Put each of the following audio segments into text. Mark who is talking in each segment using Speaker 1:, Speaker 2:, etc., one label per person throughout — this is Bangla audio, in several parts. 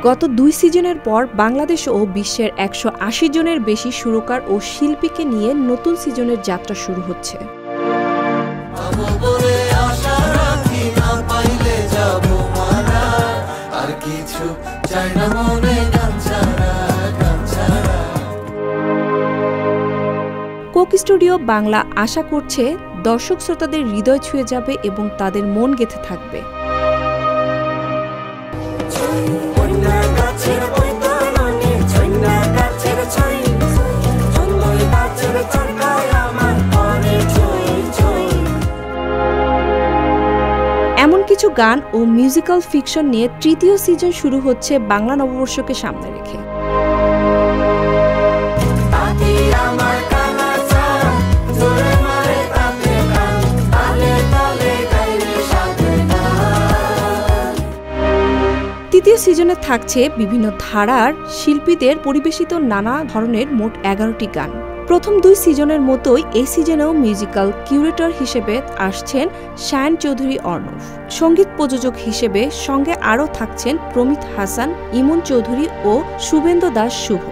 Speaker 1: গত ২ সিজনের পর বাংলাদেশ ও বিশ্বের ১৮০ জনের বেশি সুরকার ও শিল্পীকে নিয়ে নতুন সিজনের যাত্রা শুরু হচ্ছে। কোক স্টুডিও বাংলা আশা করছে দর্শক শ্রোতাদের হৃদয় ছুঁয়ে যাবে এবং তাদের মন গেঁথে থাকবে। এমন কিছু গান ও মিউজিক্যাল ফিকশন নিয়ে তৃতীয় সিজন শুরু হচ্ছে বাংলা নববর্ষকে সামনে রেখে। তৃতীয় সিজনে থাকছে বিভিন্ন ধারার শিল্পীদের পরিবেশিত নানা ধরনের মোট ১১টি গান। প্রথম ২ সিজনের মতোই এই সিজনেও মিউজিক্যাল কিউরেটর হিসেবে আসছেন শায়ান চৌধুরী অর্ণব। সঙ্গীত প্রযোজক হিসেবে সঙ্গে আরও থাকছেন প্রমিত হাসান, ইমন চৌধুরী ও শুভেন্দু দাস শুভ।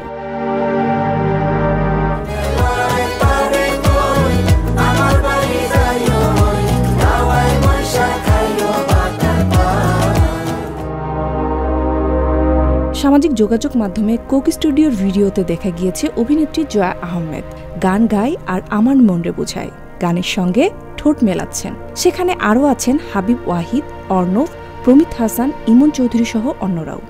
Speaker 1: সামাজিক যোগাযোগ মাধ্যমে কোক স্টুডিওর ভিডিওতে দেখা গিয়েছে অভিনেত্রী জয়া আহমেদ গান গায় আর আমার মনরে বোঝায় গানের সঙ্গে ঠোঁট মেলাচ্ছেন। সেখানে আরও আছেন হাবিব ওয়াহিদ, অর্ণব, প্রমিত হাসান, ইমন চৌধুরী সহ অন্যরাও।